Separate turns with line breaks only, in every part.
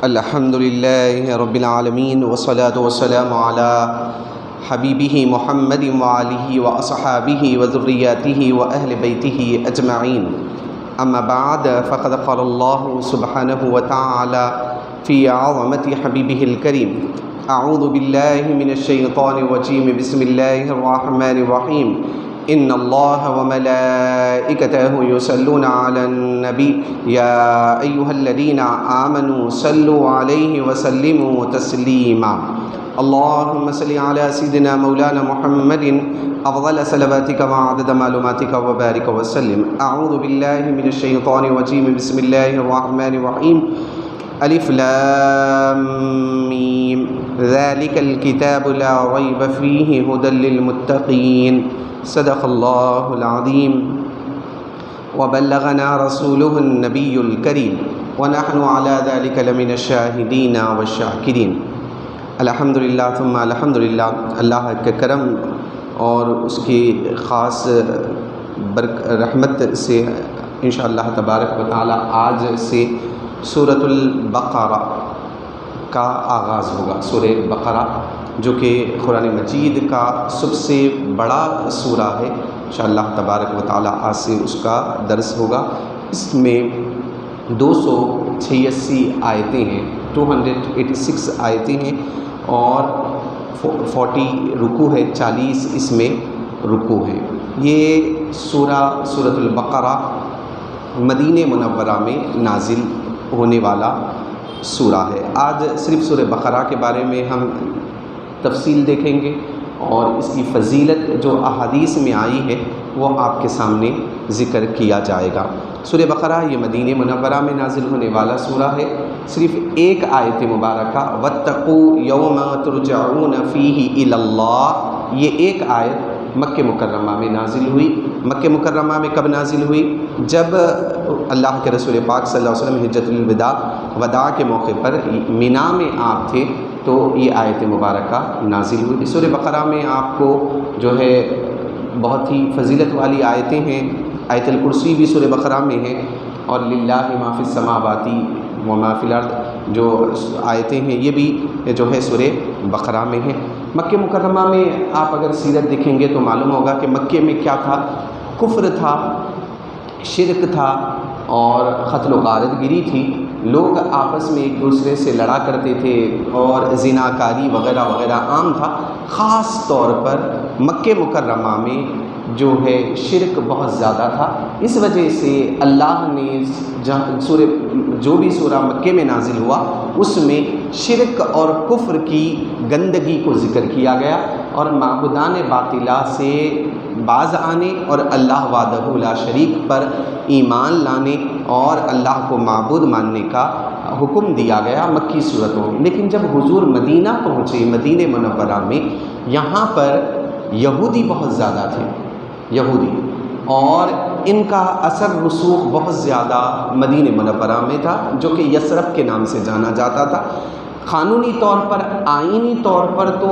الحمد لله رب العالمين والصلاة والسلام على حبيبه محمد وآله وأصحابه وذرياته وأهل بيته أجمعين. أما بعد فقد قال الله سبحانه وتعالى في عظمة حبيبه الكريم: أعوذ بالله من الشيطان الرجيم. بسم الله الرحمن الرحيم. إن الله وملائكته يصلون على النبي يا أيها الذين آمنوا صلوا عليه وسلموا تسليما. اللهم صل على سيدنا مولانا محمد أفضل صلواتك وعدد معلوماتك وبارك وسلم. أعوذ بالله من الشيطان الرجيم. بسم الله الرحمن الرحيم. الف لام میم ذلك الكتاب لا ريب فيه هدى للمتقين. صدق اللہ العظیم وبلغنا رسوله النبی الکریم ونحن على ذلك لمن الشاہدین والشاکرین. الحمدللہ ثم الحمدللہ. اللہ کے کرم اور اس کی خاص رحمت سے انشاءاللہ تبارک و تعالی آج سے سورۃ البقرہ کا آغاز ہوگا. سورہ بقرہ جو کہ قرآن مجید کا سب سے بڑا سورہ ہے، انشاءاللہ تبارک و تعالی آج سے اس کا درس ہوگا. اس میں 286 آیتیں ہیں، 286 آیتیں ہیں اور 40 رکوع ہے، 40 اس میں رکوع ہیں. یہ سورۃ البقرہ مدینہ منورہ میں نازل ہونے والا سورہ ہے. آج صرف سورہ بقرہ کے بارے میں ہم تفصیل دیکھیں گے اور اس کی فضیلت جو احادیث میں آئی ہے وہ آپ کے سامنے ذکر کیا جائے گا. سورہ بقرہ یہ مدینہ منورہ میں نازل ہونے والا سورہ ہے. صرف ایک آیت مبارکہ واتقوا یوما ترجعون فیہ الی اللہ، یہ ایک آیت مکہ مکرمہ میں نازل ہوئی. مکہ مکرمہ میں کب نازل ہوئی؟ جب اللہ کے رسول پاک صلی اللہ علیہ وسلم حجۃ الوداع کے موقع پر مینا میں آپ تھے تو یہ آیت مبارکہ نازل ہوئی. سورہ بقرہ میں آپ کو جو ہے بہت ہی فضیلت والی آیتیں ہیں. آیت الکرسی بھی سورہ بقرہ میں ہے اور للہ ما فی السماوات و ما فی الارض جو آیتیں ہیں یہ بھی جو ہے سورہ بقرہ میں ہیں. مکہ مکرمہ میں آپ اگر سیرت دیکھیں گے تو معلوم ہوگا کہ مکہ میں کیا تھا، کفر تھا، شرک تھا اور قتل و غارت گری تھی. لوگ آپس میں ایک دوسرے سے لڑا کرتے تھے اور زناکاری وغیرہ وغیرہ عام تھا. خاص طور پر مکہ مکرمہ میں جو ہے شرک بہت زیادہ تھا. اس وجہ سے اللہ نے جو بھی سورہ مکہ میں نازل ہوا اس میں شرک اور کفر کی گندگی کو ذکر کیا گیا اور معبودان باطلہ سے باز آنے اور اللہ وحدہ لا شریک پر ایمان لانے اور اللہ کو معبود ماننے کا حکم دیا گیا مکی صورتوں میں. لیکن جب حضور مدینہ پہنچے، مدینہ منورہ میں، یہاں پر یہودی بہت زیادہ تھے، یہودی، اور ان کا اثر رسوخ بہت زیادہ مدینہ منورہ میں تھا جو کہ یثرب کے نام سے جانا جاتا تھا. قانونی طور پر، آئینی طور پر تو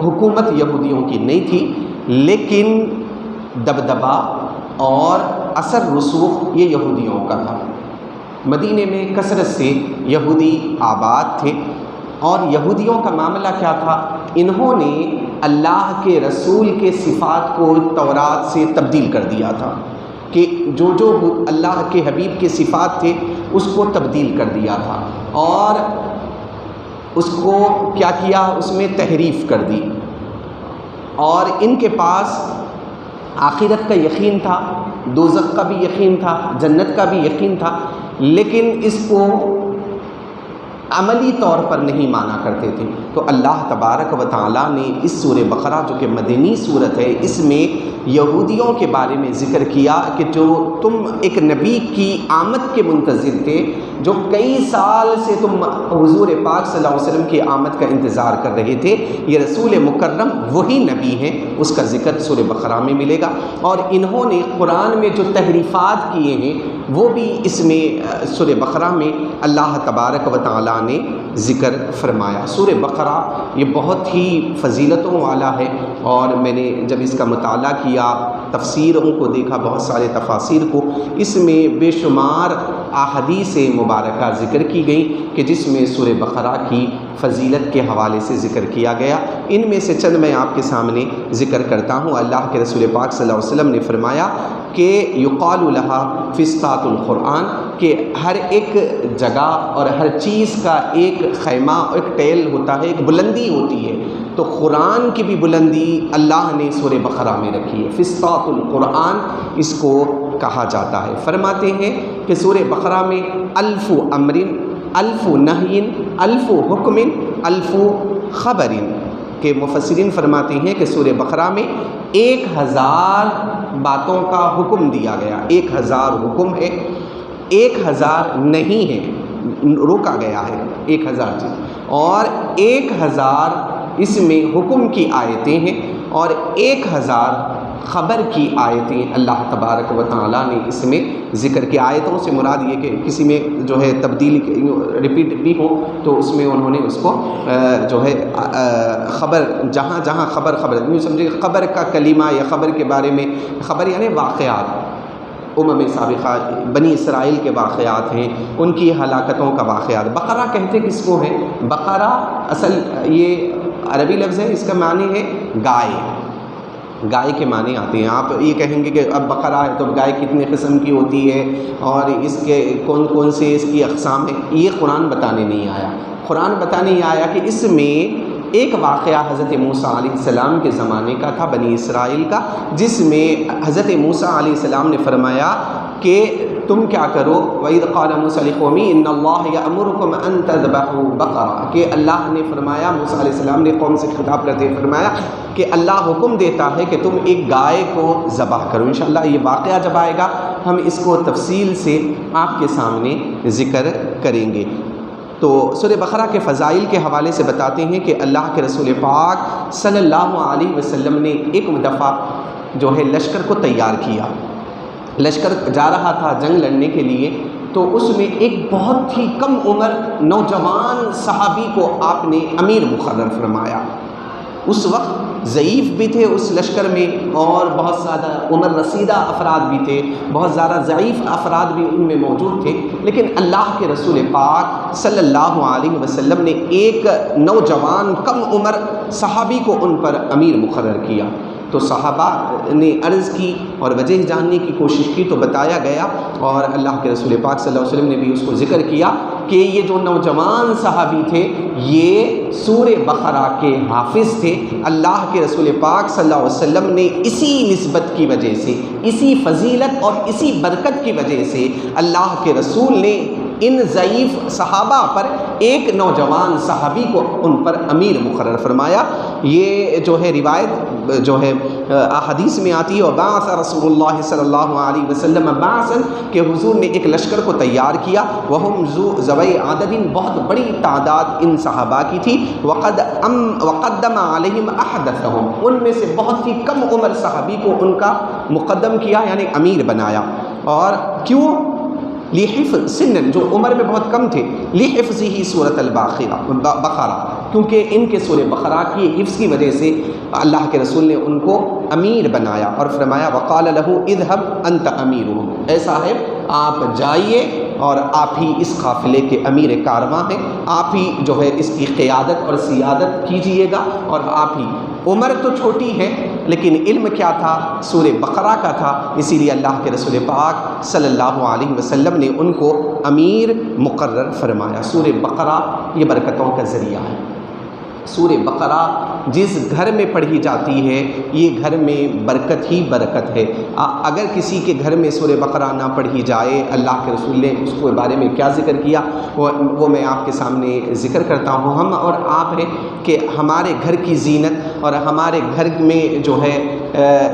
حکومت یہودیوں کی نہیں تھی، لیکن دبدبہ اور اثر رسوخ یہ یہودیوں کا تھا. مدینہ میں کثرت سے یہودی آباد تھے اور یہودیوں کا معاملہ کیا تھا، انہوں نے اللہ کے رسول کے صفات کو تورات سے تبدیل کر دیا تھا کہ جو اللہ کے حبیب کے صفات تھے اس کو تبدیل کر دیا تھا اور اس کو کیا کیا، اس میں تحریف کر دی. اور ان کے پاس آخرت کا یقین تھا، دوزخ کا بھی یقین تھا، جنت کا بھی یقین تھا، لیکن اس کو عملی طور پر نہیں مانا کرتے تھے. تو اللہ تبارک و تعالیٰ نے اس سورہ بقرہ جو کہ مدنی صورت ہے اس میں یہودیوں کے بارے میں ذکر کیا کہ جو تم ایک نبی کی آمد کے منتظر تھے، جو کئی سال سے تم حضور پاک صلی اللہ علیہ وسلم کی آمد کا انتظار کر رہے تھے، یہ رسول مکرم وہی نبی ہیں، اس کا ذکر سورہ بقرہ میں ملے گا. اور انہوں نے قرآن میں جو تحریفات کیے ہیں وہ بھی اس میں سورہ بقرہ میں اللہ تبارک و تعالیٰ نے ذکر فرمایا. سورہ بقرہ یہ بہت ہی فضیلتوں والا ہے اور میں نے جب اس کا مطالعہ کیا کیا، تفسیروں کو دیکھا، بہت سارے تفاسیر کو، اس میں بے شمار احادیث مبارکہ ذکر کی گئی کہ جس میں سورہ بقرہ کی فضیلت کے حوالے سے ذکر کیا گیا۔ ان میں سے چند میں آپ کے سامنے ذکر کرتا ہوں۔ اللہ کے رسول پاک صلی اللہ علیہ وسلم نے فرمایا کہ یقال لہا فسطاط القرآن، کہ ہر ایک جگہ اور ہر چیز کا ایک خیمہ، ایک ٹیل ہوتا ہے، ایک بلندی ہوتی ہے، تو قرآن کی بھی بلندی اللہ نے سورہ بقرہ میں رکھی ہے۔ فسطاط القرآن اس کو کہا جاتا ہے۔ فرماتے ہیں کہ سورہ بقرہ میں الف امر، الف نہی، الف حکم، الف خبر، کہ مفسرین فرماتے ہیں کہ سورہ بقرہ میں 1000 باتوں کا حکم دیا گیا، 1000 حکم ہے، 1000 نہیں ہے، روکا گیا ہے 1000 چیز، اور 1000 اس میں حکم کی آیتیں ہیں، اور 1000 خبر کی آیتیں اللہ تبارک و تعالیٰ نے اس میں ذکر کی۔ آیتوں سے مراد یہ کہ کسی میں جو ہے تبدیلی ریپیٹ بھی ہو تو اس میں انہوں نے اس کو جو ہے خبر، جہاں جہاں خبر یوں سمجھے خبر کا کلمہ یا خبر کے بارے میں، خبر یعنی واقعات، سابقہ بنی اسرائیل کے واقعات ہیں، ان کی ہلاکتوں کا واقعات۔ بقرہ کہتے کس کو ہیں؟ بقرہ اصل یہ عربی لفظ ہے، اس کا معنی ہے گائے، گائے کے معنی آتے ہیں۔ آپ یہ کہیں گے کہ اب بقرہ ہے تو گائے کتنے قسم کی ہوتی ہے اور اس کے کون کون سے اس کی اقسام ہیں، یہ قرآن بتانے نہیں آیا۔ قرآن بتانے یہ آیا کہ اس میں ایک واقعہ حضرت موسیٰ علیہ السلام کے زمانے کا تھا، بنی اسرائیل کا، جس میں حضرت موسیٰ علیہ السلام نے فرمایا کہ تم کیا کرو، وَإِذْ قَالَ مُوسَىٰ لِقَوْمِهِ إِنَّ اللَّهَ يَأْمُرُكُمْ أَن تَذْبَحُوا بَقَرَةً، کہ اللہ نے فرمایا، موسیٰ علیہ السلام نے قوم سے خطاب کرتے فرمایا کہ اللہ حکم دیتا ہے کہ تم ایک گائے کو ذبح کرو۔ انشاءاللہ یہ واقعہ جب آئے گا ہم اس کو تفصیل سے آپ کے سامنے ذکر کریں گے۔ تو سورہ بقرہ کے فضائل کے حوالے سے بتاتے ہیں کہ اللہ کے رسول پاک صلی اللہ علیہ وسلم نے ایک دفعہ جو ہے لشکر کو تیار کیا، لشکر جا رہا تھا جنگ لڑنے کے لیے، تو اس میں ایک بہت ہی کم عمر نوجوان صحابی کو آپ نے امیر مقرر فرمایا۔ اس وقت ضعیف بھی تھے اس لشکر میں، اور بہت زیادہ عمر رسیدہ افراد بھی تھے، بہت زیادہ ضعیف افراد بھی ان میں موجود تھے، لیکن اللہ کے رسول پاک صلی اللہ علیہ وسلم نے ایک نوجوان کم عمر صحابی کو ان پر امیر مقرر کیا۔ تو صحابہ نے عرض کی اور وجہ جاننے کی کوشش کی تو بتایا گیا، اور اللہ کے رسول پاک صلی اللہ علیہ وسلم نے بھی اس کو ذکر کیا کہ یہ جو نوجوان صحابی تھے یہ سورہ بقرہ کے حافظ تھے۔ اللہ کے رسول پاک صلی اللہ علیہ وسلم نے اسی نسبت کی وجہ سے، اسی فضیلت اور اسی برکت کی وجہ سے اللہ کے رسول نے ان ضعیف صحابہ پر ایک نوجوان صحابی کو ان پر امیر مقرر فرمایا۔ یہ جو ہے روایت جو ہے احادیث میں آتی ہے، اور بعث رسول اللہ صلی اللہ علیہ وسلم بعثاً، کہ حضور نے ایک لشکر کو تیار کیا، وہم ذوی عدد، بہت بڑی تعداد ان صحابہ کی تھی، وقدم علیہم احدثہم، ان میں سے بہت ہی کم عمر صحابی کو ان کا مقدم کیا، یعنی امیر بنایا۔ اور کیوں؟ لحفظ سن، جو عمر میں بہت کم تھے، لحفظہ سورۃ بقرہ، کیونکہ ان کے سورہ بقرہ کی حفظ کی وجہ سے اللہ کے رسول نے ان کو امیر بنایا، اور فرمایا وقال لہ اذهب انت امیرهم، اے صاحب آپ جائیے اور آپ ہی اس قافلے کے امیر کارواں ہیں، آپ ہی جو ہے اس کی قیادت اور سیادت کیجئے گا، اور آپ ہی۔ عمر تو چھوٹی ہے لیکن علم کیا تھا؟ سورہ بقرہ کا تھا، اسی لیے اللہ کے رسول پاک صلی اللہ علیہ وسلم نے ان کو امیر مقرر فرمایا۔ سورہ بقرہ یہ برکتوں کا ذریعہ ہے۔ سورہ بقرہ جس گھر میں پڑھی جاتی ہے یہ گھر میں برکت ہی برکت ہے۔ اگر کسی کے گھر میں سورہ بقرہ نہ پڑھی جائے، اللہ کے رسول نے اس کے بارے میں کیا ذکر کیا وہ میں آپ کے سامنے ذکر کرتا ہوں۔ ہم اور آپ ہیں کہ ہمارے گھر کی زینت اور ہمارے گھر میں جو ہے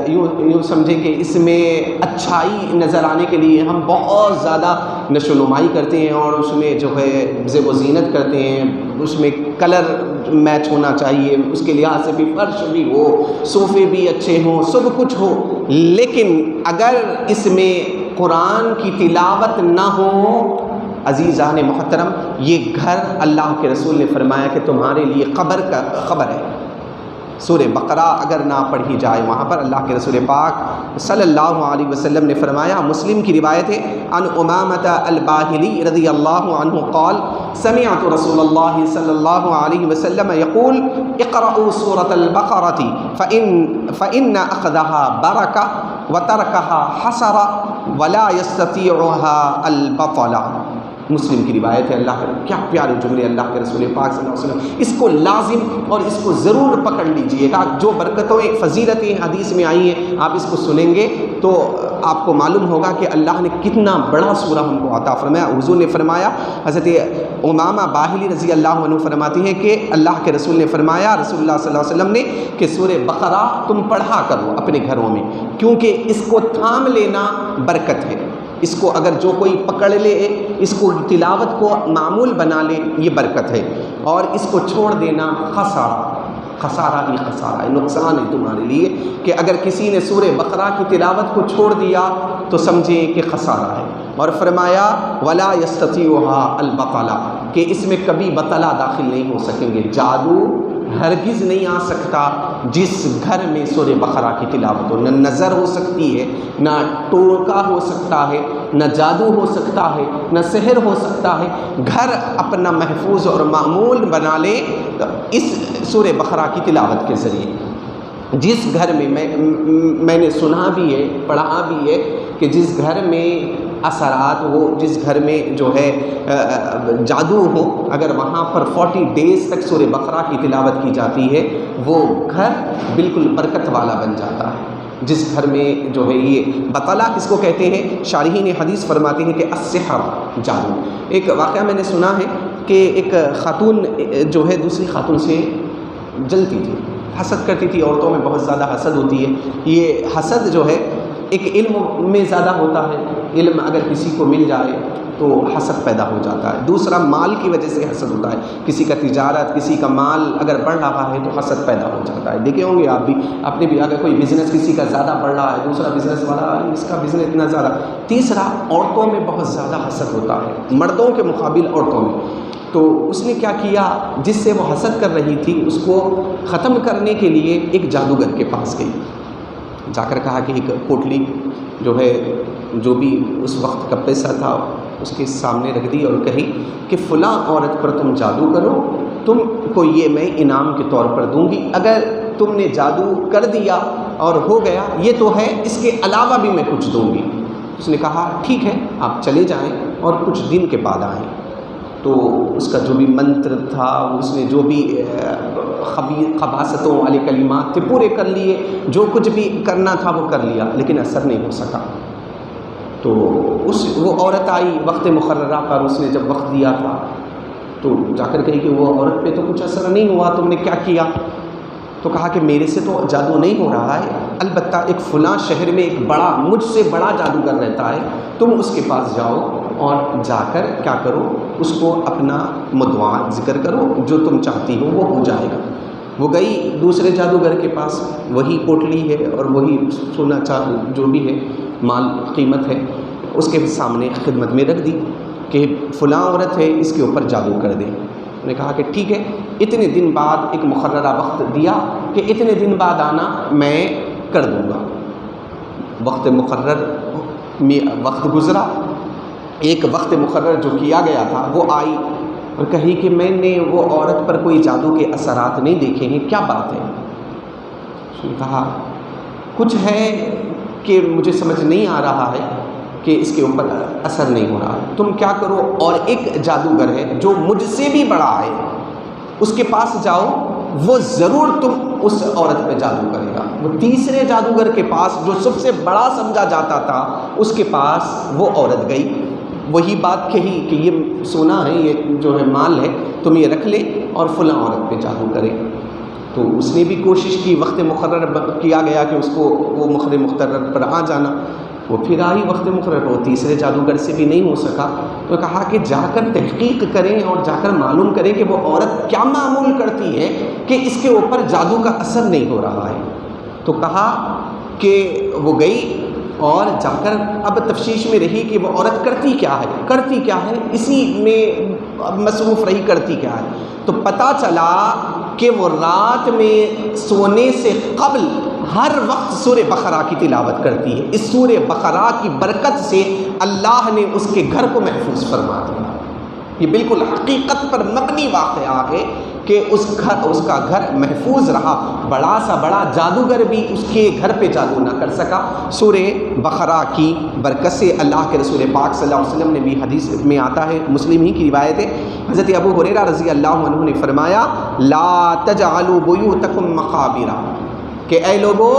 یوں سمجھیں کہ اس میں اچھائی نظر آنے کے لیے ہم بہت زیادہ نشو و نمائی کرتے ہیں، اور اس میں جو ہے زیب و زینت کرتے ہیں، اس میں کلر میچ ہونا چاہیے، اس کے لحاظ سے بھی فرش بھی ہو، صوفے بھی اچھے ہوں، سب کچھ ہو، لیکن اگر اس میں قرآن کی تلاوت نہ ہو، عزیزان محترم، یہ گھر اللہ کے رسول نے فرمایا کہ تمہارے لیے قبر ہے۔ سورہ بقرہ اگر نہ پڑھی جائے وہاں پر اللہ کے رسول پاک صلی اللہ علیہ وسلم نے فرمایا، مسلم کی روایت ہے، عن امامۃ الباہلی رضی اللہ عنہ قال سمعت رسول اللہ صلی اللہ علیہ وسلم یقول اقرؤوا سورة البقرة فإن أخذها برکہ وترکها حسرہ ولا يستطيعها البطل۔ مسلم کی روایت ہے۔ اللہ کیا پیارے جملے اللہ کے رسول پاک صلی اللہ علیہ وسلم، اس کو لازم اور اس کو ضرور پکڑ لیجئے گا۔ جو برکتوں فضیلتیں حدیث میں آئی ہیں آپ اس کو سنیں گے تو آپ کو معلوم ہوگا کہ اللہ نے کتنا بڑا سورہ ہم کو عطا فرمایا۔ حضور نے فرمایا، حضرت امامہ باہلی رضی اللہ عنہ فرماتی ہیں کہ اللہ کے رسول نے فرمایا، رسول اللہ صلی اللہ علیہ وسلم نے، کہ سورہ بقرہ تم پڑھا کرو اپنے گھروں میں، کیونکہ اس کو تھام لینا برکت ہے۔ اس کو اگر جو کوئی پکڑ لے، اس کو تلاوت کو معمول بنا لے، یہ برکت ہے، اور اس کو چھوڑ دینا خسارہ ہی خسارہ ہے، نقصان ہے تمہارے لیے، کہ اگر کسی نے سورہ بقرہ کی تلاوت کو چھوڑ دیا تو سمجھیں کہ خسارہ ہے۔ اور فرمایا ولا يستطيعها البطل، کہ اس میں کبھی بطلہ داخل نہیں ہو سکیں گے، جادو ہرگز نہیں آ سکتا جس گھر میں سورہ بقرہ کی تلاوت ہو۔ نہ نظر ہو سکتی ہے، نہ ٹوکا ہو سکتا ہے، نہ جادو ہو سکتا ہے، نہ سحر ہو سکتا ہے۔ گھر اپنا محفوظ اور معمول بنا لے اس سورہ بقرہ کی تلاوت کے ذریعے۔ جس گھر میں نے سنا بھی ہے، پڑھا بھی ہے کہ جس گھر میں اثرات ہو، جس گھر میں جو ہے جادو ہو، اگر وہاں پر 40 ڈیز تک سورہ بقرہ کی تلاوت کی جاتی ہے، وہ گھر بالکل برکت والا بن جاتا ہے۔ جس گھر میں جو ہے یہ بطلہ کس کو کہتے ہیں، شارحین حدیث فرماتے ہیں کہ السحر، جادو۔ ایک واقعہ میں نے سنا ہے کہ ایک خاتون جو ہے دوسری خاتون سے جلتی تھی، حسد کرتی تھی۔ عورتوں میں بہت زیادہ حسد ہوتی ہے۔ یہ حسد جو ہے ایک علم میں زیادہ ہوتا ہے، علم اگر کسی کو مل جائے تو حسد پیدا ہو جاتا ہے۔ دوسرا مال کی وجہ سے حسد ہوتا ہے، کسی کا تجارت، کسی کا مال اگر بڑھ رہا ہے تو حسد پیدا ہو جاتا ہے۔ دیکھے ہوں گے آپ بھی اپنے بھی، اگر کوئی بزنس کسی کا زیادہ بڑھ رہا ہے، دوسرا بزنس والا اس کا بزنس اتنا زیادہ۔ تیسرا، عورتوں میں بہت زیادہ حسد ہوتا ہے، مردوں کے مقابل عورتوں میں۔ تو اس نے کیا کیا، جس سے وہ حسد کر رہی تھی اس کو ختم کرنے کے لیے ایک جادوگر کے پاس گئی، جا کر کہا کہ ایک پوٹلی جو ہے، جو بھی اس وقت کا پیسہ تھا اس کے سامنے رکھ دی اور کہی کہ فلاں عورت پر تم جادو کرو، تم کو یہ میں انعام کے طور پر دوں گی، اگر تم نے جادو کر دیا اور ہو گیا یہ تو ہے، اس کے علاوہ بھی میں کچھ دوں گی۔ اس نے کہا ٹھیک ہے آپ چلے جائیں اور کچھ دن کے بعد آئیں۔ تو اس کا جو بھی منتر تھا، اس نے جو بھی خباثتوں والے کلمات تھے پورے کر لیے، جو کچھ بھی کرنا تھا وہ کر لیا، لیکن اثر نہیں ہو سکا۔ تو وہ عورت آئی وقت مقررہ پر، اس نے جب وقت دیا تھا تو جا کر کہی کہ وہ عورت پہ تو کچھ اثر نہیں ہوا، تم نے کیا کیا؟ تو کہا کہ میرے سے تو جادو نہیں ہو رہا ہے، البتہ ایک فلاں شہر میں ایک بڑا، مجھ سے بڑا جادوگر رہتا ہے، تم اس کے پاس جاؤ اور جا کر کیا کرو، اس کو اپنا مدعا ذکر کرو، جو تم چاہتی ہو وہ ہو جائے گا۔ وہ گئی دوسرے جادوگر کے پاس، وہی پوٹلی ہے اور وہی سونا جو بھی ہے مال قیمت ہے، اس کے سامنے خدمت میں رکھ دی کہ فلاں عورت ہے، اس کے اوپر جادو کر دے۔ انہوں نے کہا کہ ٹھیک ہے، اتنے دن بعد ایک مقررہ وقت دیا کہ اتنے دن بعد آنا، میں کر دوں گا۔ وقت مقرر میں وقت گزرا، ایک وقت مقرر جو کیا گیا تھا وہ آئی اور کہی کہ میں نے وہ عورت پر کوئی جادو کے اثرات نہیں دیکھے ہیں، کیا بات ہے؟ اس نے کہا کچھ ہے کہ مجھے سمجھ نہیں آ رہا ہے کہ اس کے اوپر اثر نہیں ہو رہا، تم کیا کرو، اور ایک جادوگر ہے جو مجھ سے بھی بڑا ہے، اس کے پاس جاؤ، وہ ضرور تم اس عورت پہ جادو کرے گا۔ وہ تیسرے جادوگر کے پاس جو سب سے بڑا سمجھا جاتا تھا، اس کے پاس وہ عورت گئی، وہی بات کہی کہ یہ سونا ہے، یہ جو ہے مال ہے، تم یہ رکھ لے اور فلاں عورت پہ جادو کرے۔ تو اس نے بھی کوشش کی، وقت مقرر کیا گیا کہ اس کو وہ وقت مقرر پر آ جانا، وہ پھر آئی وقت مقرر، وہ تیسرے جادوگر سے بھی نہیں ہو سکا۔ تو کہا کہ جا کر تحقیق کریں اور جا کر معلوم کریں کہ وہ عورت کیا معمول کرتی ہے کہ اس کے اوپر جادو کا اثر نہیں ہو رہا ہے۔ تو کہا کہ وہ گئی اور جا کر اب تفتیش میں رہی کہ وہ عورت کرتی کیا ہے، اسی میں مصروف رہی، کرتی کیا ہے؟ تو پتہ چلا کہ وہ رات میں سونے سے قبل ہر وقت سورہ بقرہ کی تلاوت کرتی ہے۔ اس سورہ بقرہ کی برکت سے اللہ نے اس کے گھر کو محفوظ فرما دیا۔ یہ بالکل حقیقت پر مبنی واقعہ ہے کہ اس کا گھر محفوظ رہا۔ بڑا سا بڑا جادوگر بھی اس کے گھر پہ جادو نہ کر سکا سورہ بقرہ کی برکت سے۔ اللہ کے رسول پاک صلی اللہ علیہ وسلم نے بھی حدیث میں آتا ہے، مسلم ہی کی روایت ہے، حضرت ابو ہریرہ رضی اللہ عنہ نے فرمایا لا تجعلوا بیوتکم مقابر، کہ اے لوگوں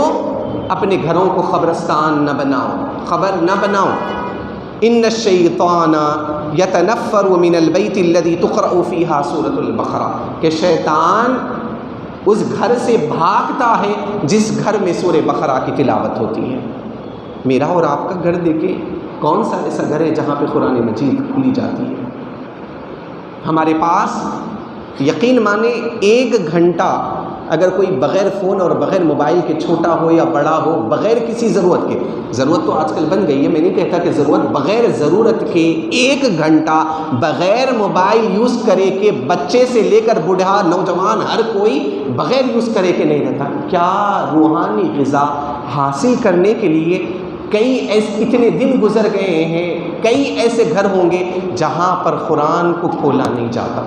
اپنے گھروں کو قبرستان نہ بناؤ، قبر نہ بناؤ۔ ان الشیطان یتنفر من البیت الذی تقرأ فیہا سورۃ البقرہ، کہ شیطان اس گھر سے بھاگتا ہے جس گھر میں سورہ بقرہ کی تلاوت ہوتی ہے۔ میرا اور آپ کا گھر دیکھیں، کون سا ایسا گھر ہے جہاں پہ قرآن مجید کھلی جاتی ہے؟ ہمارے پاس یقین مانے 1 گھنٹہ اگر کوئی بغیر فون اور بغیر موبائل کے چھوٹا ہو یا بڑا ہو، بغیر کسی ضرورت کے، ضرورت تو آج کل بن گئی ہے، میں نہیں کہتا کہ ضرورت، بغیر ضرورت کے 1 گھنٹہ بغیر موبائل یوز کرے کہ بچے سے لے کر بوڑھا نوجوان ہر کوئی بغیر یوز کرے کہ نہیں رہتا۔ کیا روحانی غذا حاصل کرنے کے لیے اتنے دن گزر گئے ہیں، کئی ایسے گھر ہوں گے جہاں پر قرآن کو کھولا نہیں جاتا۔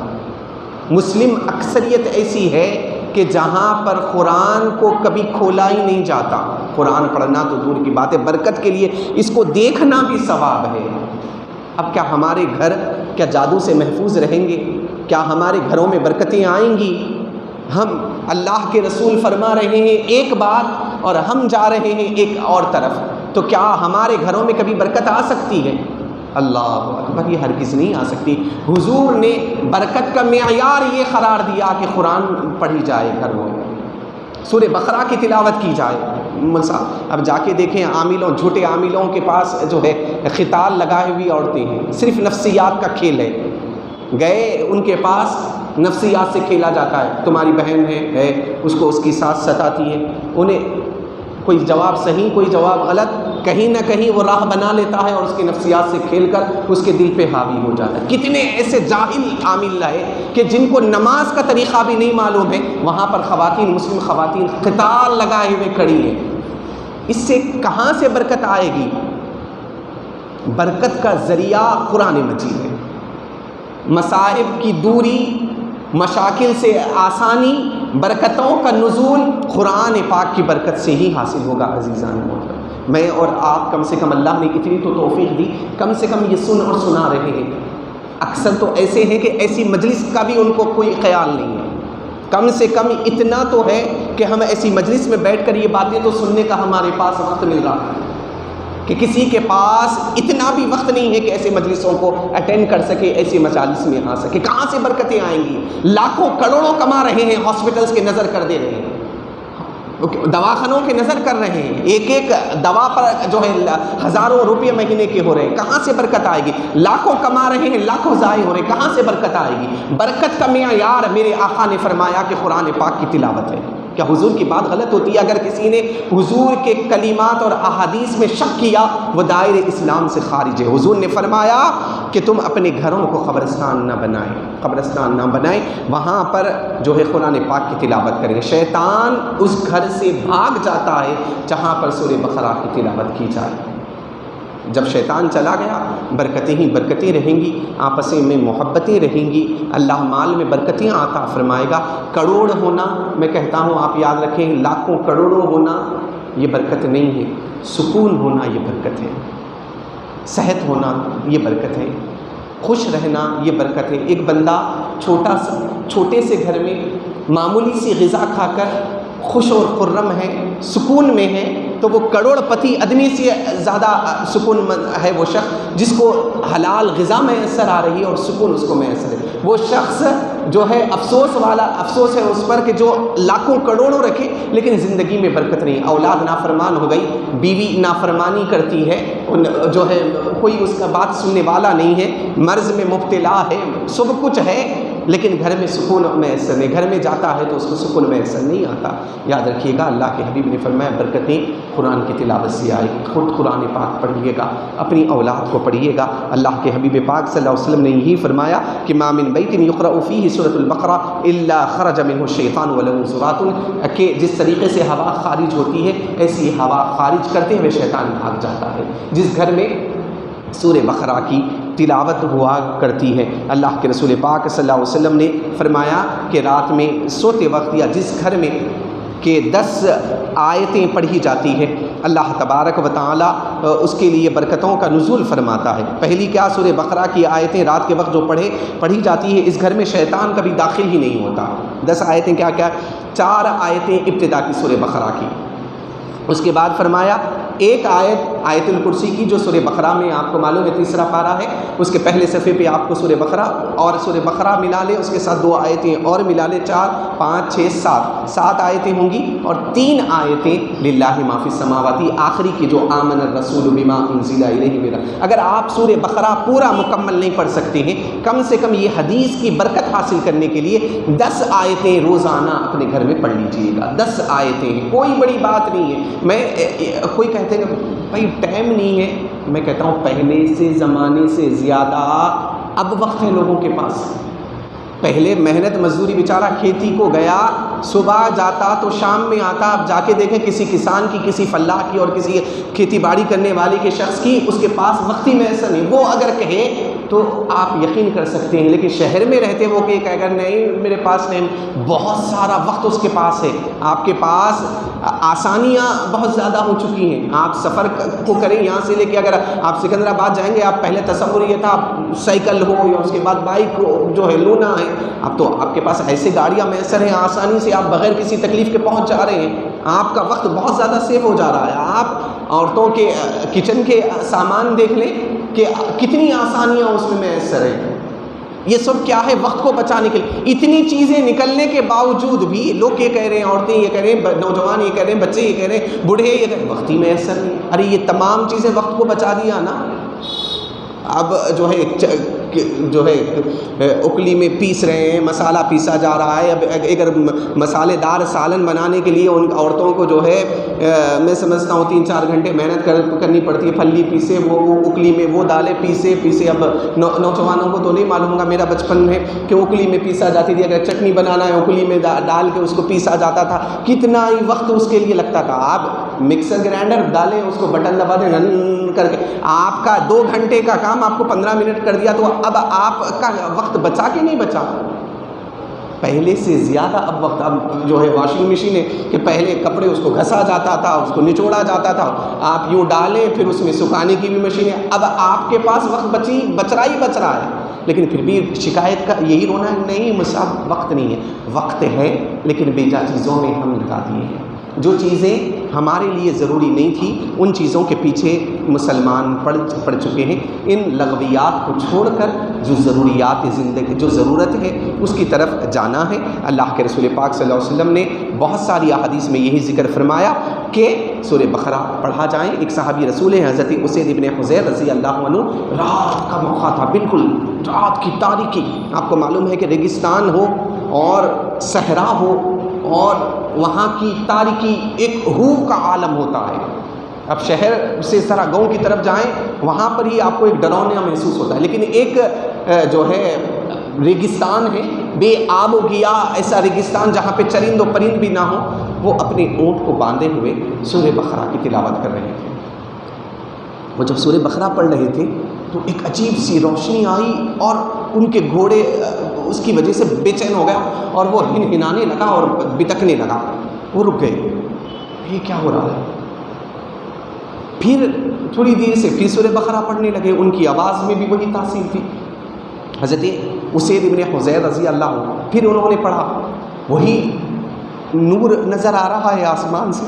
مسلم اکثریت ایسی ہے کہ جہاں پر قرآن کو کبھی کھولا ہی نہیں جاتا۔ قرآن پڑھنا تو دور کی بات ہے، برکت کے لیے اس کو دیکھنا بھی ثواب ہے۔ اب کیا ہمارے گھر کیا جادو سے محفوظ رہیں گے؟ کیا ہمارے گھروں میں برکتیں آئیں گی؟ ہم اللہ کے رسول فرما رہے ہیں ایک بات اور ہم جا رہے ہیں ایک اور طرف، تو کیا ہمارے گھروں میں کبھی برکت آ سکتی ہے؟ اللہ اکبر، یہ ہرگز نہیں آ سکتی۔ حضور نے برکت کا معیار یہ قرار دیا کہ قرآن پڑھی جائے، گھر میں سورہ بقرہ کی تلاوت کی جائے۔ اب جا کے دیکھیں عاملوں، جھوٹے عاملوں کے پاس جو ہے خطال لگائے ہوئی عورتیں ہیں، صرف نفسیات کا کھیل ہے۔ گئے ان کے پاس نفسیات سے کھیلا جاتا ہے، تمہاری بہن ہے اس کو اس کی ساس ستاتی ہے، انہیں کوئی جواب صحیح کوئی جواب غلط، کہیں نہ کہیں وہ راہ بنا لیتا ہے اور اس کی نفسیات سے کھیل کر اس کے دل پہ حاوی ہو جاتا ہے۔ کتنے ایسے جاہل عامل ہے کہ جن کو نماز کا طریقہ بھی نہیں معلوم ہے، وہاں پر خواتین، مسلم خواتین قتال لگائے ہوئے کھڑی ہیں۔ اس سے کہاں سے برکت آئے گی؟ برکت کا ذریعہ قرآن مجید ہے۔ مصائب کی دوری، مشاکل سے آسانی، برکتوں کا نزول قرآن پاک کی برکت سے ہی حاصل ہوگا۔ عزیزان محترم، میں اور آپ کم سے کم اللہ نے اتنی تو توفیق دی، کم سے کم یہ سن اور سنا رہے ہیں۔ اکثر تو ایسے ہیں کہ ایسی مجلس کا بھی ان کو کوئی خیال نہیں ہے۔ کم سے کم اتنا تو ہے کہ ہم ایسی مجلس میں بیٹھ کر یہ باتیں تو سننے کا ہمارے پاس وقت مل رہا ہے، کہ کسی کے پاس اتنا بھی وقت نہیں ہے کہ ایسے مجلسوں کو اٹینڈ کر سکے، ایسی مجالس میں آ سکے۔ کہاں سے برکتیں آئیں گی؟ لاکھوں کروڑوں کما رہے ہیں، ہاسپٹلس کے نظر کر دے رہے ہیں، دواخانوں کے نظر کر رہے ہیں، ایک ایک دوا پر جو ہے ہزاروں روپے مہینے کے ہو رہے ہیں۔ کہاں سے برکت آئے گی؟ لاکھوں کما رہے ہیں، لاکھوں ضائع ہو رہے ہیں، کہاں سے برکت آئے گی؟ برکت کا معیار میرے آقا نے فرمایا کہ قرآن پاک کی تلاوت ہے۔ کیا حضور کی بات غلط ہوتی ہے؟ اگر کسی نے حضور کے کلمات اور احادیث میں شک کیا، وہ دائرے اسلام سے خارج ہے۔ حضور نے فرمایا کہ تم اپنے گھروں کو قبرستان نہ بنائیں، قبرستان نہ بنائیں، وہاں پر جو ہے قرآن پاک کی تلاوت کریں۔ شیطان اس گھر سے بھاگ جاتا ہے جہاں پر سورہ بقرہ کی تلاوت کی جائے۔ جب شیطان چلا گیا، برکتیں ہی برکتیں رہیں گی، آپس میں محبتیں رہیں گی، اللہ مال میں برکتیں عطا فرمائے گا۔ کروڑ ہونا، میں کہتا ہوں آپ یاد رکھیں، لاکھوں کروڑوں ہونا یہ برکت نہیں ہے، سکون ہونا یہ برکت ہے، صحت ہونا یہ برکت ہے، خوش رہنا یہ برکت ہے۔ ایک بندہ چھوٹے سے گھر میں معمولی سی غذا کھا کر خوش اور خرم ہے، سکون میں ہے، تو وہ کروڑ پتی آدمی سے زیادہ سکون ہے وہ شخص جس کو حلال غذا میسر آ رہی ہے اور سکون اس کو میسر ہے۔ وہ شخص جو ہے افسوس ہے اس پر کہ جو لاکھوں کروڑوں رکھے لیکن زندگی میں برکت نہیں، اولاد نافرمان ہو گئی، بیوی نافرمانی کرتی ہے، جو ہے کوئی اس کا بات سننے والا نہیں ہے، مرض میں مبتلا ہے، سب کچھ ہے، لیکن گھر میں سکون میسر نہیں، گھر میں جاتا ہے تو اس کو سکون میسر نہیں آتا۔ یاد رکھیے گا، اللہ کے حبیب نے فرمایا برکتیں قرآن کی تلاوت سے آئے گی۔ خود قرآن پاک پڑھیے گا، اپنی اولاد کو پڑھیے گا۔ اللہ کے حبیب پاک صلی اللہ علیہ وسلم نے یہی فرمایا کہ ما من بیت یقرأ فیہ سورۃ البقرہ الا خرج منہ الشیطان ولہ ذرات، کہ جس طریقے سے ہوا خارج ہوتی ہے ایسی ہوا خارج کرتے ہوئے شیطان بھاگ جاتا ہے۔ جس گھر میں سورہ بقرہ کی تلاوت ہوا کرتی ہے، اللہ کے رسول پاک صلی اللہ علیہ وسلم نے فرمایا کہ رات میں سوتے وقت یا جس گھر میں کہ 10 آیتیں پڑھی جاتی ہے، اللہ تبارک و تعالی اس کے لیے برکتوں کا نزول فرماتا ہے۔ پہلی کیا، سورہ بقرہ کی آیتیں رات کے وقت جو پڑھی جاتی ہے، اس گھر میں شیطان کبھی داخل ہی نہیں ہوتا۔ 10 آیتیں کیا کیا، 4 آیتیں ابتدا کی سورہ بقرہ کی، اس کے بعد فرمایا ایک آیت الکرسی کی جو سورہ بقرہ میں آپ کو معلوم ہے 3 پارہ ہے، اس کے پہلے صفحے پہ آپ کو سورہ بقرہ اور سورہ بقرہ ملا لے، اس کے ساتھ 2 آیتیں اور ملا لے، 4 5 6 7 آیتیں ہوں گی، اور 3 آیتیں للہ ما فی السماوات، آخری کی جو آمن الرسول بما انزل الیہ من۔ اگر آپ سورہ بقرہ پورا مکمل نہیں پڑھ سکتے ہیں، کم سے کم یہ حدیث کی برکت حاصل کرنے کے لیے 10 آیتیں روزانہ اپنے گھر میں پڑھ لیجئے گا۔ 10 آیتیں ہیں، کوئی بڑی بات نہیں ہے۔ میں کوئی کہتے ہیں کہ بھائی ٹائم نہیں ہے، میں کہتا ہوں پہلے سے زمانے سے زیادہ اب وقت ہے لوگوں کے پاس۔ پہلے محنت مزدوری بیچارہ کھیتی کو گیا، صبح جاتا تو شام میں آتا۔ اب جا کے دیکھیں کسی کسان کی، کسی فلاح کی اور کسی کھیتی باڑی کرنے والے کے شخص کی، اس کے پاس وقت ہی میسر نہیں۔ وہ اگر کہے تو آپ یقین کر سکتے ہیں، لیکن شہر میں رہتے وہ کہ کہے گا نہیں میرے پاس نہیں، بہت سارا وقت اس کے پاس ہے۔ آپ کے پاس آسانیاں بہت زیادہ ہو چکی ہیں، آپ سفر کو کریں یہاں سے لے کے، اگر آپ سکندرآباد جائیں گے، آپ پہلے تصور یہ تھا سائیکل ہو یا اس کے بعد بائک جو ہے لونا ہے، اب تو آپ کے پاس ایسے گاڑیاں میسر ہیں، آسانی سے آپ بغیر کسی تکلیف کے پہنچ جا رہے ہیں۔ آپ کا وقت بہت زیادہ سیو ہو جا رہا ہے۔ آپ عورتوں کے کچن کے سامان دیکھ لیں کہ کتنی آسانیاں اس میں میسر ہیں۔ یہ سب کیا ہے؟ وقت کو بچانے کے لیے۔ اتنی چیزیں نکلنے کے باوجود بھی لوگ یہ کہہ رہے ہیں، عورتیں یہ کہہ رہے ہیں، نوجوان یہ کہہ رہے ہیں، بچے یہ کہہ رہے ہیں، بوڑھے یہ کہہ رہے ہیں وقت ہی میسر نہیں۔ ارے یہ تمام چیزیں وقت کو بچا دیا نا۔ اب جو ہے اکلی میں پیس رہے ہیں، مسالہ پیسا جا رہا ہے۔ اب اگر مسالے دار سالن بنانے کے لیے ان عورتوں کو جو ہے میں سمجھتا ہوں 3-4 گھنٹے محنت کرنی پڑتی ہے، پھلی پیسے، وہ اکلی میں وہ دالیں پیسے۔ اب نوجوانوں کو تو نہیں معلوم ہوگا، میرا بچپن ہے کہ اکلی میں پیسا جاتی تھی، اگر چٹنی بنانا ہے اکلی میں ڈال کے اس کو پیسا جاتا تھا، کتنا ہی وقت اس کے لیے لگتا تھا۔ آپ مکسر گرائنڈر ڈالیں، اس کو بٹن دبا دیں کر کے، آپ کا 2 گھنٹے کا کام آپ کو 15 منٹ کر دیا، تو اب آپ کا وقت بچا کہ نہیں بچا؟ پہلے سے زیادہ اب وقت۔ اب جو ہے واشنگ مشین ہے کہ پہلے کپڑے اس کو گھسا جاتا تھا، اس کو نچوڑا جاتا تھا، آپ یوں ڈالیں پھر اس میں سکھانے کی بھی مشین ہے۔ اب آپ کے پاس وقت بچ رہا ہے، لیکن پھر بھی شکایت کا یہی رونا ہے نہیں مجھ سے وقت نہیں ہے۔ وقت ہے لیکن بیجا چیزوں میں ہم لگا دیے ہیں۔ جو چیزیں ہمارے لیے ضروری نہیں تھی ان چیزوں کے پیچھے مسلمان پڑ چکے ہیں۔ ان لغویات کو چھوڑ کر جو ضروریات زندگی، جو ضرورت ہے اس کی طرف جانا ہے۔ اللہ کے رسول پاک صلی اللہ علیہ وسلم نے بہت ساری احادیث میں یہی ذکر فرمایا کہ سورہ بقرہ پڑھا جائیں۔ ایک صحابی رسول ہیں حضرت اسید ابن حضیر رضی اللہ عنہ، رات کا موقع تھا، بالکل رات کی تاریکی، آپ کو معلوم ہے کہ ریگستان ہو اور صحرا ہو اور وہاں کی تاریکی ایک روح کا عالم ہوتا ہے۔ اب شہر سے ذرا گاؤں کی طرف جائیں، وہاں پر ہی آپ کو ایک ڈراؤنا محسوس ہوتا ہے، لیکن ایک جو ہے ریگستان ہے، بے آب و گیا، ایسا ریگستان جہاں پہ چرند و پرند بھی نہ ہو، وہ اپنے اونٹ کو باندھے ہوئے سورہ بقرہ کی تلاوت کر رہے تھے۔ وہ جب سورہ بقرہ پڑھ رہے تھے تو ایک عجیب سی روشنی آئی اور ان کے گھوڑے اس کی وجہ سے بے چین ہو گیا اور وہ ہنہنانے لگا اور بتکنے لگا۔ وہ رک گئے، یہ کیا ہو رہا ہے؟ پھر تھوڑی دیر سے پھر سورہ بقرہ پڑھنے لگے، ان کی آواز میں بھی وہی تاثیر تھی۔ حضرت اسید ابن حضیر رضی اللہ عنہ پھر انہوں نے پڑھا، وہی نور نظر آ رہا ہے آسمان سے،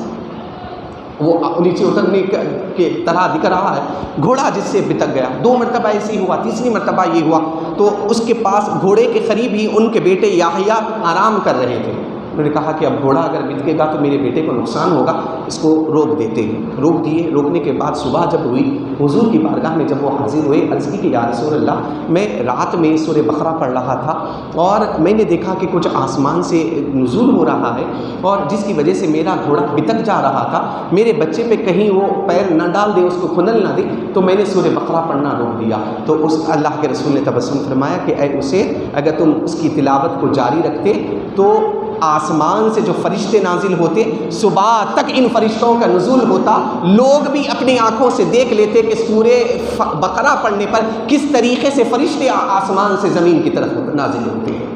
وہ نیچے اترنے کے طرح دکھ رہا ہے۔ گھوڑا جس سے بتک گیا، 2 مرتبہ ایسے ہی ہوا، تیسری مرتبہ یہ ہوا تو اس کے پاس گھوڑے کے قریب ہی ان کے بیٹے یحییٰ آرام کر رہے تھے۔ انہوں نے کہا کہ اب گھوڑا اگر بتکے گا تو میرے بیٹے کو نقصان ہوگا، اس کو روک دیتے ہیں۔ روک دیے۔ روکنے کے بعد صبح جب ہوئی، حضور کی بارگاہ میں جب وہ حاضر ہوئے، عرض کی کہ یا رسول اللہ، میں رات میں سورہ بقرہ پڑھ رہا تھا اور میں نے دیکھا کہ کچھ آسمان سے نزول ہو رہا ہے اور جس کی وجہ سے میرا گھوڑا بتک جا رہا تھا، میرے بچے پہ کہیں وہ پیر نہ ڈال دے، اس کو کھنل نہ دے، تو میں نے سورہ بقرہ پڑھنا روک دیا۔ تو اس اللہ کے رسول نے تبسم فرمایا کہ اے اسے، اگر تم اس کی تلاوت کو جاری رکھتے تو آسمان سے جو فرشتے نازل ہوتے، صبح تک ان فرشتوں کا نزول ہوتا، لوگ بھی اپنی آنکھوں سے دیکھ لیتے کہ سورہ بقرہ پڑھنے پر کس طریقے سے فرشتے آسمان سے زمین کی طرف نازل ہوتے ہیں۔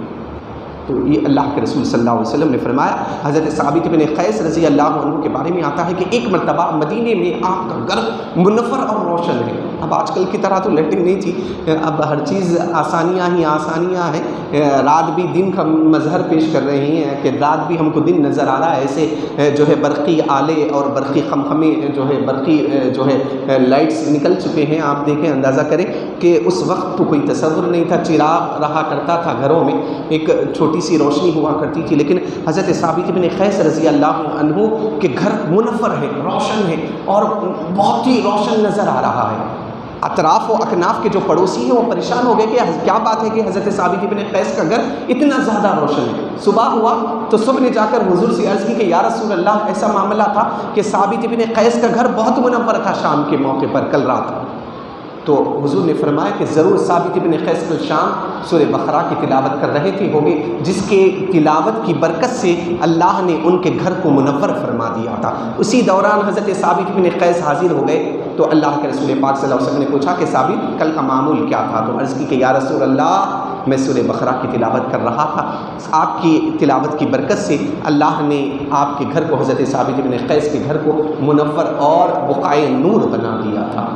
تو یہ اللہ کے رسول صلی اللہ علیہ وسلم نے فرمایا۔ حضرت ثابت بن قیس رضی اللہ عنہ کے بارے میں آتا ہے کہ ایک مرتبہ مدینے میں آپ کا گھر منور اور روشن ہے۔ اب آج کل کی طرح تو لائٹنگ نہیں تھی، اب ہر چیز آسانیاں ہی آسانیاں ہیں، رات بھی دن کا مظہر پیش کر رہی ہیں کہ رات بھی ہم کو دن نظر آ رہا ہے، ایسے جو ہے برقی آلے اور برقی خمخمے جو ہے برقی جو ہے لائٹس نکل چکے ہیں۔ آپ دیکھیں، اندازہ کریں کہ اس وقت تو کوئی تصور نہیں تھا، چراغ رہا کرتا تھا گھروں میں، ایک چھوٹی سی روشنی ہوا کرتی تھی، لیکن حضرت ثابت بن قیس رضی اللہ عنہ کے گھر منور ہے، روشن ہے اور بہت ہی روشن نظر آ رہا ہے۔ اطراف و اکناف کے جو پڑوسی ہیں وہ پریشان ہو گئے کہ کیا بات ہے کہ حضرت ثابت بن قیس کا گھر اتنا زیادہ روشن ہے۔ صبح ہوا تو صبح نے جا کر حضور سے عرض کی کہ یا رسول اللہ، ایسا معاملہ تھا کہ ثابت بن قیس کا گھر بہت منور تھا شام کے موقع پر، کل رات۔ تو حضور نے فرمایا کہ ضرور ثابت بن قیس کل شام سورہ بقرہ کی تلاوت کر رہے تھے ہوگے، جس کے تلاوت کی برکت سے اللہ نے ان کے گھر کو منور فرما دیا تھا۔ اسی دوران حضرت ثابت بن قیس حاضر ہو گئے تو اللہ کے رسول پاک صلی اللہ علیہ وسلم نے پوچھا کہ ثابت، کل کا معمول کیا تھا؟ تو عرض کی کہ یا رسول اللہ، میں سورہ بقرہ کی تلاوت کر رہا تھا، آپ کی تلاوت کی برکت سے اللہ نے آپ کے گھر کو، حضرت ثابت بن قیس کے گھر کو منور اور بقائے نور بنا دیا تھا۔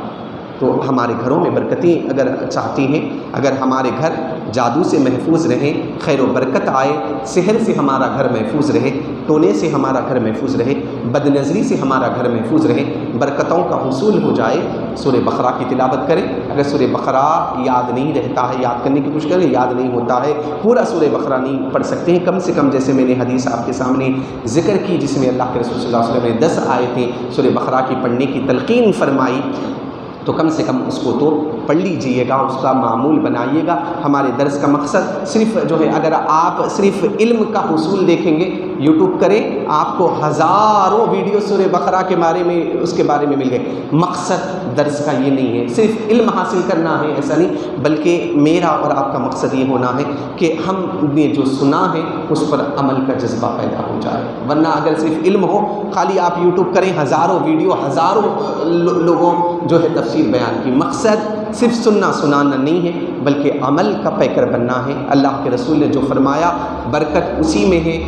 تو ہمارے گھروں میں برکتیں اگر چاہتی ہیں، اگر ہمارے گھر جادو سے محفوظ رہیں، خیر و برکت آئے، سحر سے ہمارا گھر محفوظ رہے، ٹونے سے ہمارا گھر محفوظ رہے، بد نظری سے ہمارا گھر محفوظ رہے، برکتوں کا حصول ہو جائے، سورہ بقرہ کی تلاوت کریں۔ اگر سورہ بقرہ یاد نہیں رہتا ہے، یاد کرنے کی کوشش کریں، یاد نہیں ہوتا ہے، پورا سورہ بقرہ نہیں پڑھ سکتے ہیں، کم سے کم جیسے میں نے حدیث آپ کے سامنے ذکر کی جس میں اللہ کے رسول صلی اللہ علیہ وسلم نے 10 آیتیں سورہ بقرہ کی پڑھنے کی تلقین فرمائی، تو کم سے کم اس کو تو پڑھ لیجئے گا، اس کا معمول بنائیے گا۔ ہمارے درس کا مقصد صرف جو ہے، اگر آپ صرف علم کا حصول دیکھیں گے، یوٹیوب کریں، آپ کو ہزاروں ویڈیو سورہ بقرہ کے بارے میں، اس کے بارے میں مل گئے۔ مقصد درس کا یہ نہیں ہے صرف علم حاصل کرنا ہے، ایسا نہیں، بلکہ میرا اور آپ کا مقصد یہ ہونا ہے کہ ہم نے جو سنا ہے اس پر عمل کا جذبہ پیدا ہو جائے۔ ورنہ اگر صرف علم ہو، خالی آپ یوٹیوب کریں، ہزاروں ویڈیو، ہزاروں لوگوں جو ہے تفسیر بیان کی، مقصد صرف سنانا نہیں ہے بلکہ عمل کا پیکر بننا ہے۔ اللہ کے رسول نے جو فرمایا، برکت اسی میں ہے،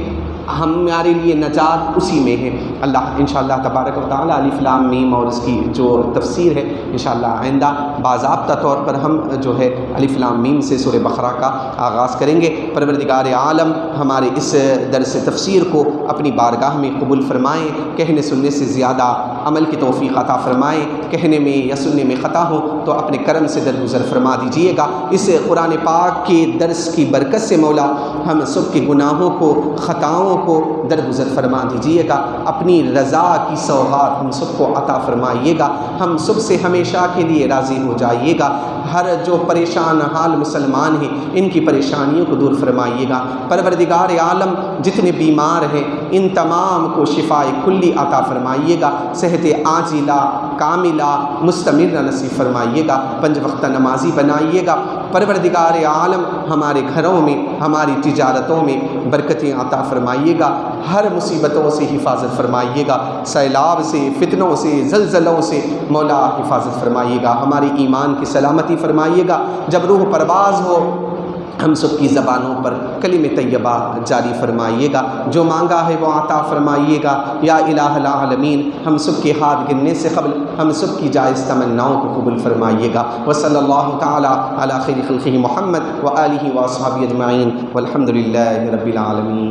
ہمارے لیے نجات اسی میں ہے۔ اللہ انشاءاللہ تبارک و تعالی الف لام میم اور اس کی جو تفسیر ہے انشاءاللہ آئندہ باضابطہ طور پر ہم جو ہے الف لام میم سے سورہ بقرہ کا آغاز کریں گے۔ پروردگار عالم ہمارے اس درس تفسیر کو اپنی بارگاہ میں قبول فرمائیں، کہنے سننے سے زیادہ عمل کی توفیق عطا فرمائیں، کہنے میں یا سننے میں خطا ہو تو اپنے کرم سے درگزر فرما دیجیے گا۔ اس قرآن پاک کے درس کی برکت سے مولا ہم سب کے گناہوں کو، خطاؤں کو درگزر فرما دیجیے گا، اپنی رضا کی سوغات ہم سب کو عطا فرمائیے گا، ہم سب سے ہمیشہ کے لیے راضی ہو جائیے گا۔ ہر جو پریشان حال مسلمان ہیں ان کی پریشانیوں کو دور فرمائیے گا۔ پروردگار عالم جتنے بیمار ہیں ان تمام کو شفائے کلی عطا فرمائیے گا، صحت عاجلہ کاملہ مستمر نصیب فرمائیے گا، 5 وقتہ نمازی بنائیے گا۔ پروردگار عالم ہمارے گھروں میں، ہماری تجارتوں میں برکتیں عطا فرمائیے گا، ہر مصیبتوں سے حفاظت فرمائیے گا، سیلاب سے، فتنوں سے، زلزلوں سے مولا حفاظت فرمائیے گا، ہماری ایمان کی سلامتی فرمائیے گا۔ جب روح پرواز ہو ہم سب کی زبانوں پر کلمہ طیبہ جاری فرمائیے گا، جو مانگا ہے وہ عطا فرمائیے گا۔ یا الہ العالمین ہم سب کے ہاتھ گرنے سے قبل ہم سب کی جائز تمناؤں کو قبول فرمائیے گا۔ وصلی اللہ تعالی علی خیر خلقہ محمد وآلہ واصحابہ اجمعین والحمد للہ رب العالمین۔